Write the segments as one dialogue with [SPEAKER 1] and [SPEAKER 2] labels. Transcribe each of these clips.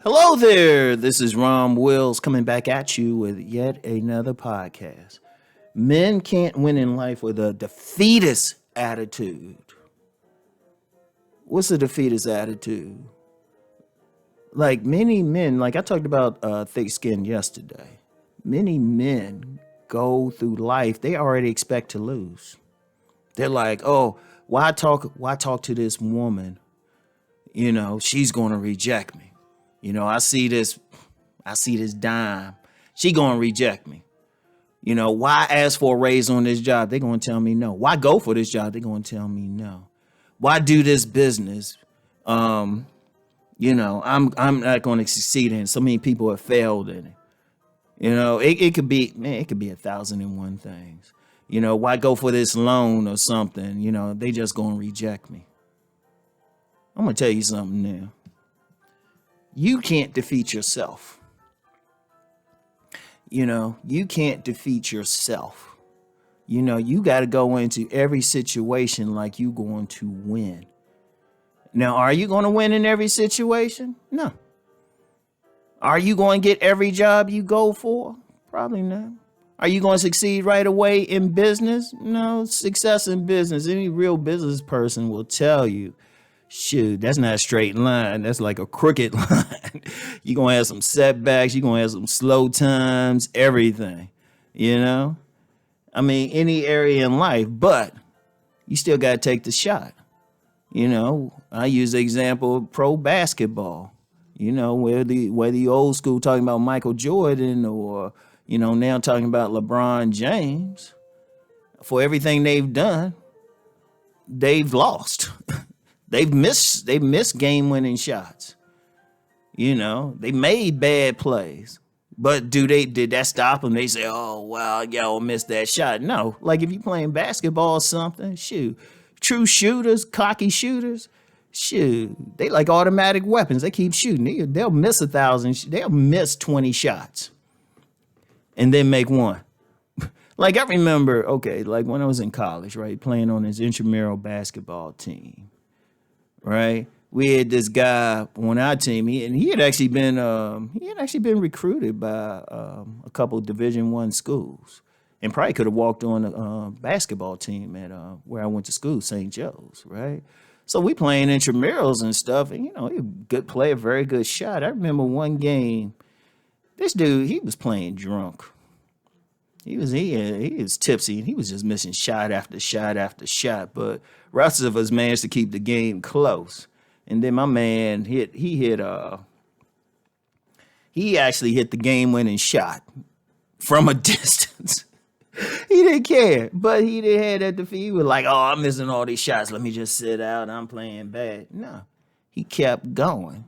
[SPEAKER 1] Hello there. This is Rom Wills coming back at you with yet another podcast. Men can't win in life with a defeatist attitude. What's a defeatist attitude? Like many men, like I talked about thick skin yesterday. Many men go through life, they already expect to lose. They're like, oh, why talk to this woman? You know, she's gonna reject me. You know, I see this dime. She gonna reject me. You know, why ask for a raise on this job? They're gonna tell me no. Why go for this job? They're gonna tell me no. Why do this business? I'm not gonna succeed in it. So many people have failed in it. You know, it could be 1,001 things. You know, why go for this loan or something? You know, they just gonna reject me. I'm gonna tell you something now. You can't defeat yourself. You know, you can't defeat yourself. You know, you got to go into every situation like you're going to win. Now, are you going to win in every situation? No. Are you going to get every job you go for? Probably not. Are you going to succeed right away in business? No. Success in business, any real business person will tell you, shoot, that's not a straight line. That's like a crooked line. You're going to have some setbacks. You're going to have some slow times, everything, you know? I mean, any area in life, but you still got to take the shot. You know, I use the example of pro basketball, you know, whether the old school talking about Michael Jordan or, you know, now talking about LeBron James. For everything they've done, they've lost. They've missed game-winning shots. You know, they made bad plays. But did that stop them? They say, oh, well, y'all missed that shot. No, like if you're playing basketball or something, shoot. True shooters, cocky shooters, shoot. They like automatic weapons. They keep shooting. They'll miss 1,000. They'll miss 20 shots and then make one. Like I remember, okay, like when I was in college, right, playing on this intramural basketball team. Right, we had this guy on our team. He had actually been recruited by a couple of Division I schools, and probably could have walked on a basketball team at where I went to school, St. Joe's. Right, so we playing intramurals and stuff, and you know, he was a good player, very good shot. I remember one game, this dude, he was playing drunk. He was tipsy, and he was just missing shot after shot after shot. But rest of us managed to keep the game close. And then my man he actually hit the game-winning shot from a distance. He didn't care, but he didn't have that defeat. He was like, oh, I'm missing all these shots. Let me just sit out. I'm playing bad. No, he kept going.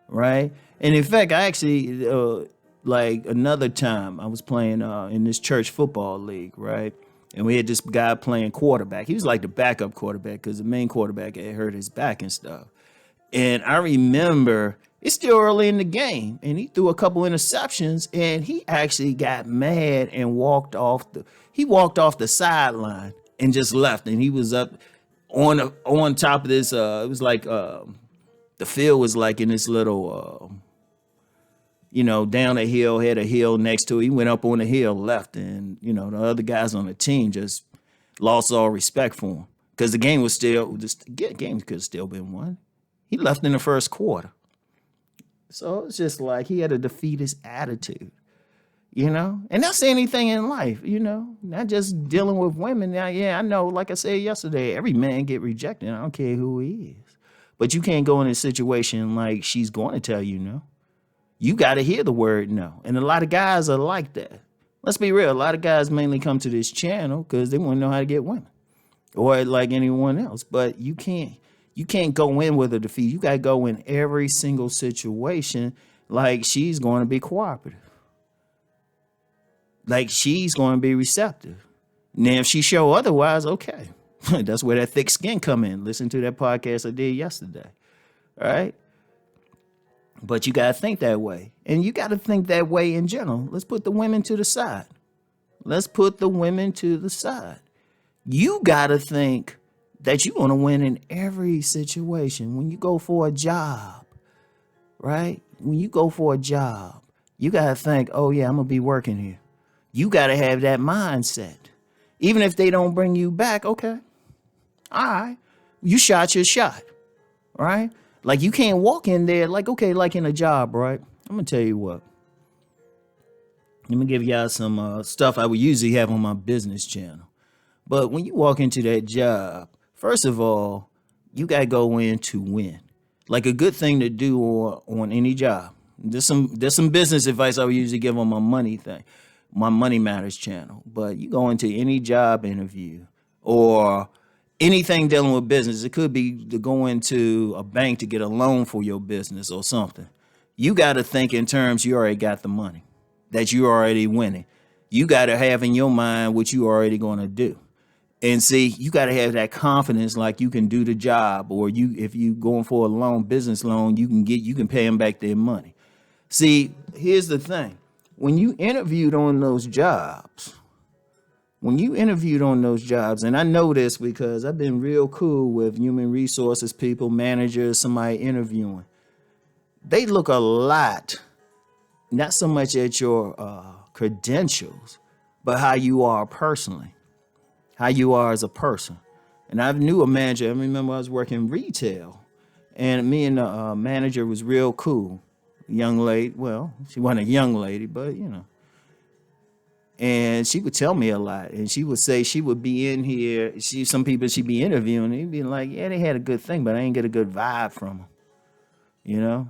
[SPEAKER 1] Right? And in fact, I actually... like another time I was playing in this church football league, right? And we had this guy playing quarterback. He was like the backup quarterback because the main quarterback had hurt his back and stuff. And I remember it's still early in the game and he threw a couple interceptions and he actually got mad and walked off the sideline and just left. And he was up on top of this. It was like the field was like in this little you know, down a hill, had a hill next to it. He went up on the hill, left, and, you know, the other guys on the team just lost all respect for him because the game could have still been won. He left in the first quarter. So it's just like he had a defeatist attitude, you know? And that's anything in life, you know? Not just dealing with women. Now, yeah, I know, like I said yesterday, every man get rejected. I don't care who he is. But you can't go in a situation like she's going to tell you no. You got to hear the word no. And a lot of guys are like that. Let's be real. A lot of guys mainly come to this channel because they want to know how to get women or like anyone else. But you can't go in with a defeat. You got to go in every single situation like she's going to be cooperative. Like she's going to be receptive. Now, if she show otherwise, okay. That's where that thick skin come in. Listen to that podcast I did yesterday. All right. But you got to think that way. And you got to think that way in general. Let's put the women to the side. You got to think that you're going to win in every situation. When you go for a job, right? When you go for a job, you got to think, oh, yeah, I'm going to be working here. You got to have that mindset. Even if they don't bring you back, okay, all right, you shot your shot, right? Like you can't walk in there like, okay, like in a job, right? I'm going to tell you what. Let me give y'all some stuff I would usually have on my business channel. But when you walk into that job, first of all, you got to go in to win. Like a good thing to do on any job. There's some business advice I would usually give on my Money Matters channel. But you go into any job interview or anything dealing with business. It could be to go into a bank to get a loan for your business or something. You got to think in terms you already got the money, that you already winning. You got to have in your mind what you already going to do. And see, you got to have that confidence, like you can do the job, or if you going for a loan, business loan, you can pay them back their money. See, here's the thing: when you interviewed on those jobs, and I know this because I've been real cool with human resources people, managers, somebody interviewing. They look a lot, not so much at your credentials, but how you are personally. How you are as a person. And I knew a manager. I remember I was working retail, and me and the manager was real cool. Young lady. Well, she wasn't a young lady, but And she would tell me a lot, and she would say she would be in here. Some people she'd be interviewing, and he'd be like, "Yeah, they had a good thing, but I ain't get a good vibe from them." You know,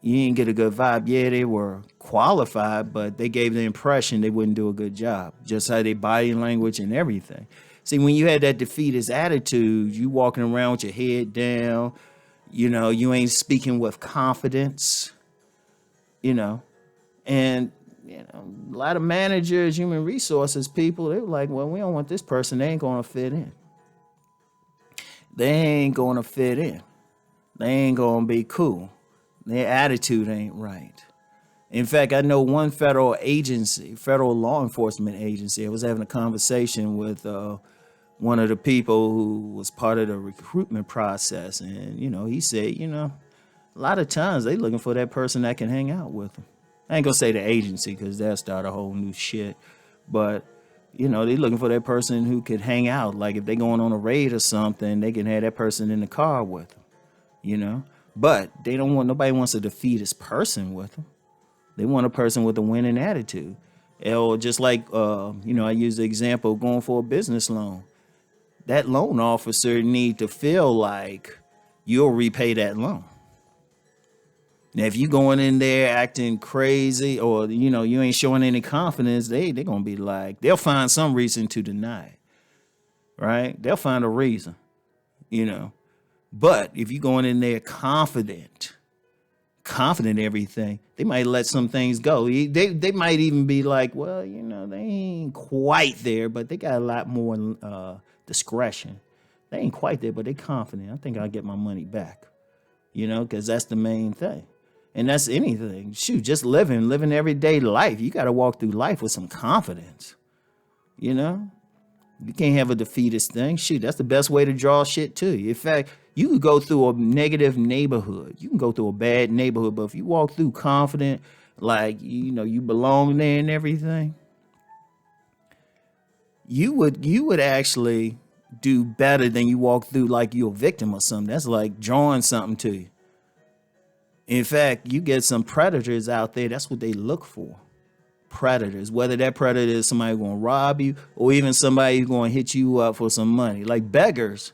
[SPEAKER 1] you didn't get a good vibe. Yeah, they were qualified, but they gave the impression they wouldn't do a good job. Just how they body language and everything. See, when you had that defeatist attitude, you walking around with your head down, you ain't speaking with confidence, you know, and a lot of managers, human resources people, they were like, well, we don't want this person. They ain't going to fit in. They ain't going to fit in. They ain't going to be cool. Their attitude ain't right. In fact, I know one federal law enforcement agency. I was having a conversation with one of the people who was part of the recruitment process. And, he said, a lot of times they looking for that person that can hang out with them. I ain't going to say the agency because that'll start a whole new shit. But, they looking for that person who could hang out. Like if they going on a raid or something, they can have that person in the car with them, But nobody wants a defeatist person with them. They want a person with a winning attitude. Or just like, I use the example of going for a business loan. That loan officer need to feel like you'll repay that loan. Now, if you going in there acting crazy or, you ain't showing any confidence, they're going to be like, they'll find some reason to deny it, right? They'll find a reason, But if you going in there confident in everything, they might let some things go. They might even be like, well, they ain't quite there, but they got a lot more discretion. They ain't quite there, but they confident. I think I'll get my money back, because that's the main thing. And that's anything. Shoot, just living everyday life. You got to walk through life with some confidence, You can't have a defeatist thing. Shoot, that's the best way to draw shit to you. In fact, you could go through a negative neighborhood. You can go through a bad neighborhood, but if you walk through confident, like, you belong there and everything, you would actually do better than you walk through like you're a victim or something. That's like drawing something to you. In fact, you get some predators out there. That's what they look for. Predators, whether that predator is somebody going to rob you or even somebody who's going to hit you up for some money. Like beggars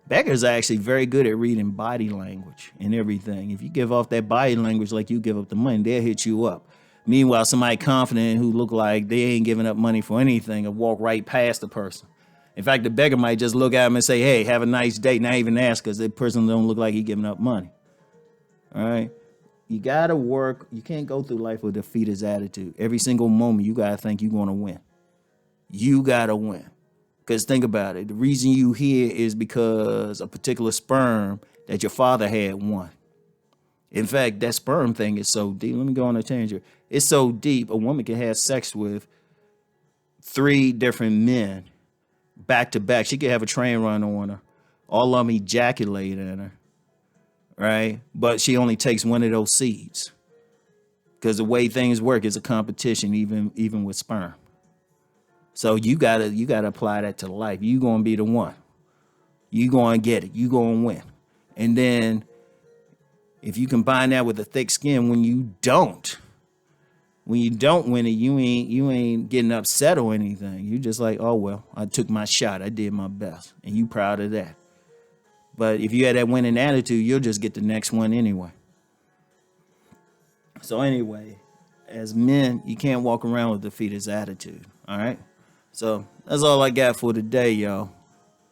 [SPEAKER 1] are actually very good at reading body language and everything. If you give off that body language like you give up the money, they'll hit you up. Meanwhile, somebody confident who look like they ain't giving up money for anything and walk right past the person. In fact, the beggar might just look at him and say, hey, have a nice day, not even ask, because that person don't look like he giving up money. All right. You got to work. You can't go through life with a defeatist attitude. Every single moment, you got to think you're going to win. You got to win. Because think about it. The reason you here is because a particular sperm that your father had won. In fact, that sperm thing is so deep. Let me go on a tangent. It's so deep, a woman can have sex with 3 different men back to back. She could have a train run on her. All of them ejaculate in her. right? But she only takes one of those seeds because the way things work is a competition, even with sperm. So you gotta apply that to life. You gonna be the one. You gonna get it. You gonna win. And then if you combine that with a thick skin, when you don't win it, you ain't getting upset or anything. You just like, oh well, I took my shot. I did my best, and you proud of that. But if you had that winning attitude, you'll just get the next one anyway. So anyway, as men, you can't walk around with a defeatist attitude. All right. So that's all I got for today, y'all.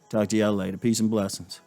[SPEAKER 1] Talk to y'all later. Peace and blessings.